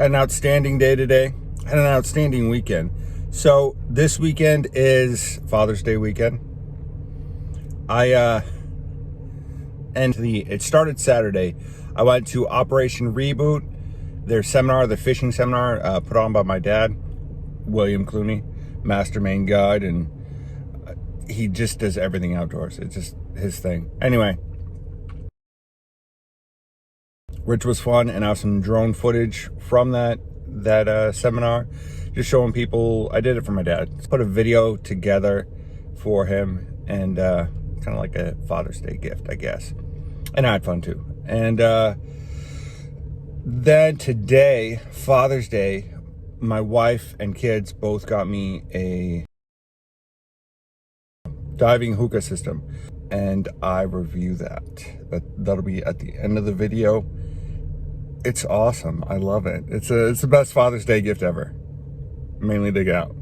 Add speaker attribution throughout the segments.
Speaker 1: Had an outstanding day today. Had an outstanding weekend. So this weekend is Father's Day weekend. It started Saturday. I went to Operation Reboot, their seminar, the fishing seminar, put on by my dad, William Clooney, master main guide, and he just does everything outdoors. It's just his thing. Anyway, which was fun, and I have some drone footage from that seminar, just showing people. I did it for my dad. Put a video together for him, and kind of like a Father's Day gift, I guess. And I had fun too. And then today, Father's Day, my wife and kids both got me a diving hookah system, and I review that'll be at the end of the video. It's awesome. I love it. It's the best Father's Day gift ever. Mainly dig out.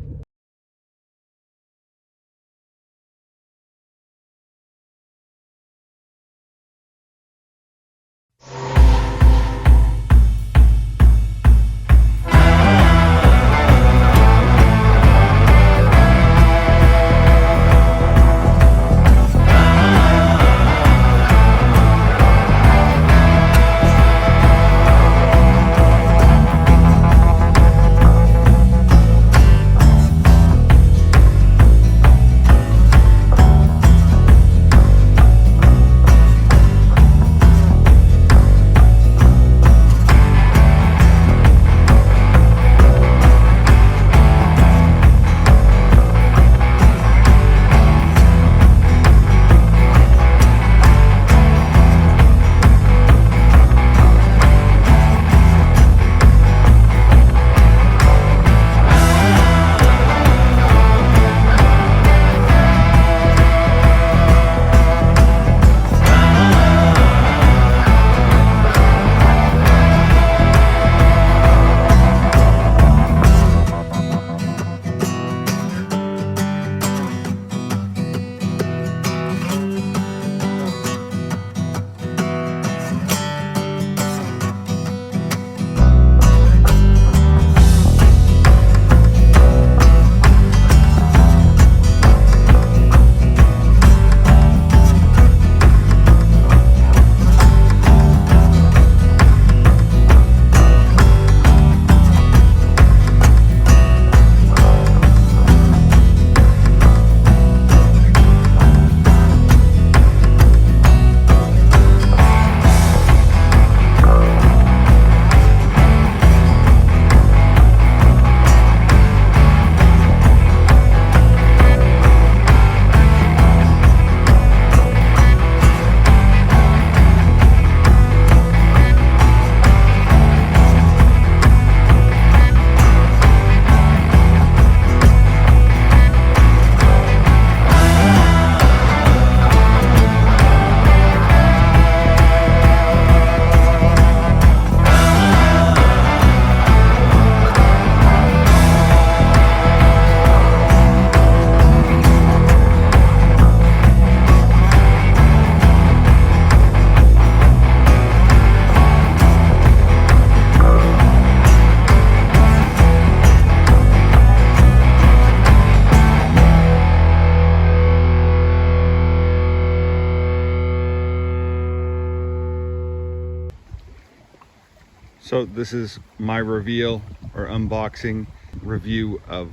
Speaker 1: So this is my reveal or unboxing review of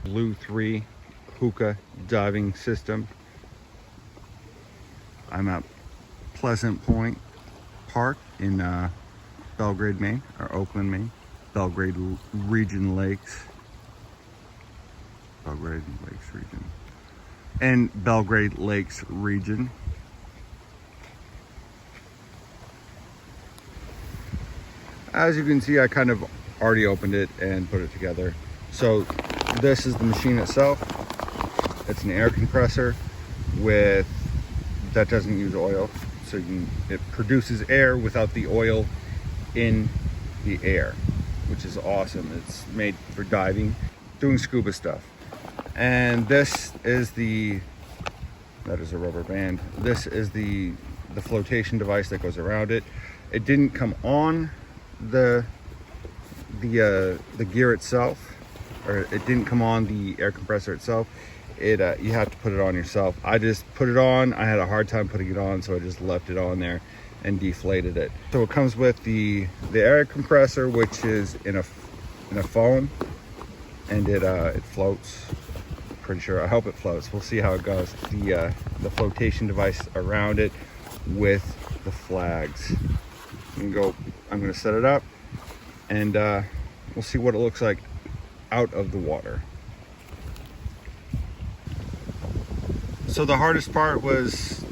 Speaker 1: Blu3 hookah diving system. I'm at Pleasant Point Park in Belgrade, Maine, or Oakland, Maine. Belgrade Region Lakes. Belgrade Lakes Region. And Belgrade Lakes Region. As you can see, I kind of already opened it and put it together. So this is the machine itself. It's an air compressor that doesn't use oil. So it produces air without the oil in the air, which is awesome. It's made for diving, doing scuba stuff. And this is that is a rubber band. This is the flotation device that goes around it. It didn't come on the the gear itself, or it didn't come on the air compressor itself. You have to put it on yourself. I just put it on. I had a hard time putting it on, so I just left it on there and deflated it. So it comes with the air compressor, which is in a foam, and it floats. Pretty sure. I hope it floats. We'll see how it goes. The flotation device around it with the flags. I'm gonna set it up, and we'll see what it looks like out of the water. So the hardest part was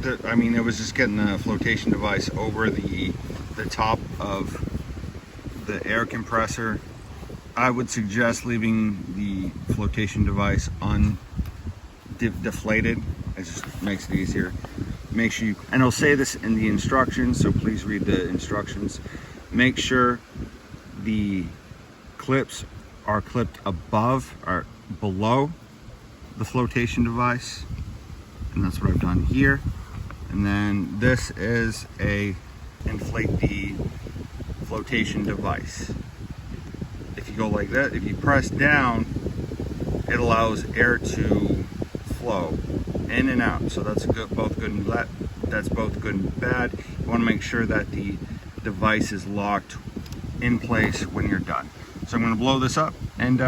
Speaker 1: it was just getting the flotation device over the top of the air compressor. I would suggest leaving the flotation device deflated. It just makes it easier. Make sure you, and it'll say this in the instructions, so please read the instructions. Make sure the clips are clipped above or below the flotation device, and that's what I've done here. And then this is a inflate the flotation device. If you go like that, if you press down, it allows air to flow in and out. So that's good, both good and bad. That's both good and bad. You want to make sure that the device is locked in place when you're done. So I'm going to blow this up, and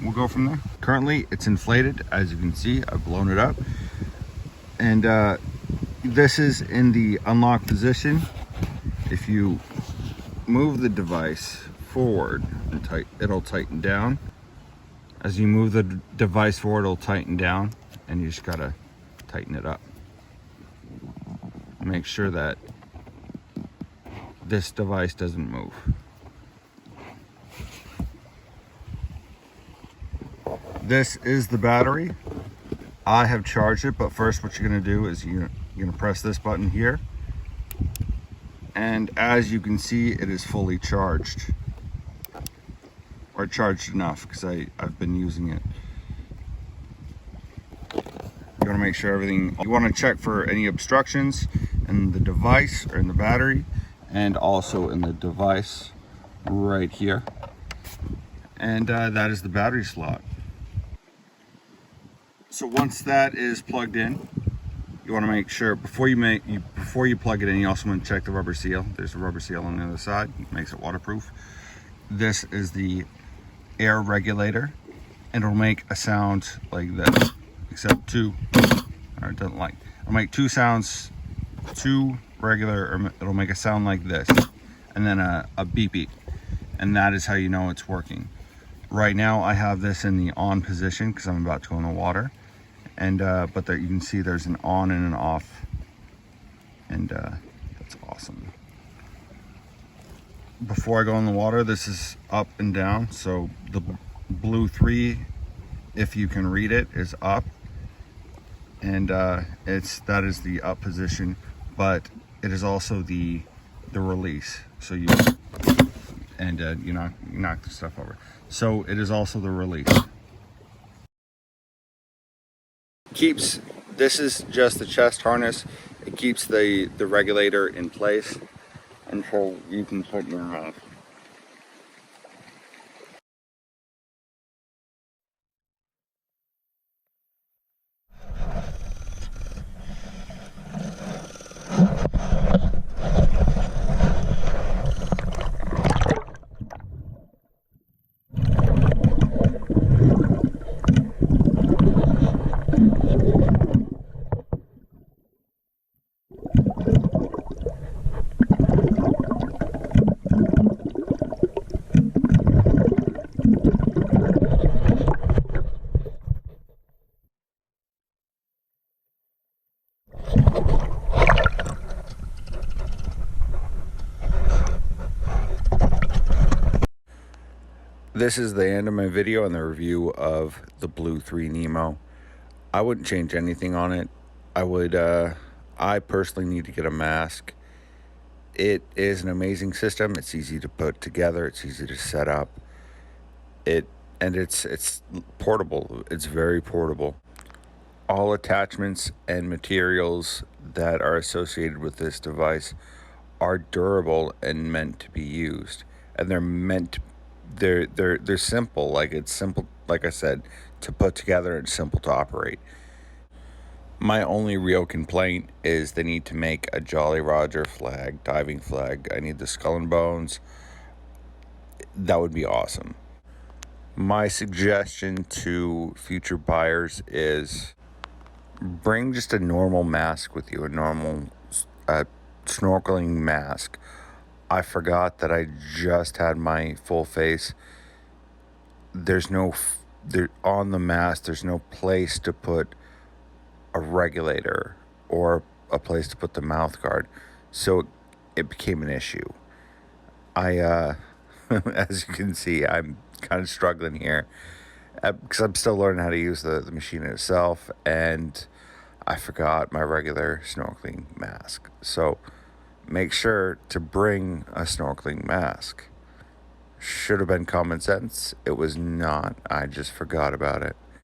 Speaker 1: we'll go from there. Currently it's inflated, as you can see. I've blown it up, and this is in the unlock position. If you move the device forward, it'll tighten down. As you move the device forward, it'll tighten down, and you just gotta tighten it up. Make sure that this device doesn't move. This is the battery. I have charged it, but first what you're gonna do is you're gonna press this button here, and as you can see, it is fully charged, or charged enough, because I've been using it. You want to make sure everything, you want to check for any obstructions in the device or in the battery, and also in the device right here. And that is the battery slot. So once that is plugged in, you want to make sure before you plug it in, you also want to check the rubber seal. There's a rubber seal on the other side. It makes it waterproof. This is the air regulator, and it'll make a sound like this, except two, or it doesn't like. It'll make two sounds, two regular, or it'll make a sound like this, and then a beep beep, and that is how you know it's working. Right now I have this in the on position because I'm about to go in the water, and but there you can see there's an on and an off, and that's awesome. Before I go in the water, this is up and down. So the Blu3, if you can read it, is up, and that is the up position, but it is also the release. So you knock the stuff over. So it is also the release. This is just the chest harness. It keeps the regulator in place until you can put your This is the end of my video and the review of the Blu3 Nemo. I wouldn't change anything on it. I personally need to get a mask. It is an amazing system. It's easy to put together. It's easy to set up. It's portable. It's very portable. All attachments and materials that are associated with this device are durable and meant to be used. and they're simple. Like, it's simple, like I said, to put together and simple to operate. My only real complaint is they need to make a Jolly Roger flag, diving flag. I need the skull and bones. That would be awesome. My suggestion to future buyers is bring just a normal mask with you, a normal snorkeling mask. I forgot that I just had my full face. There's no, there on the mask, there's no place to put a regulator or a place to put the mouth guard. So it became an issue. As you can see, I'm kind of struggling here because I'm still learning how to use the machine itself, and I forgot my regular snorkeling mask. So make sure to bring a snorkeling mask. Should have been common sense. It was not. I just forgot about it.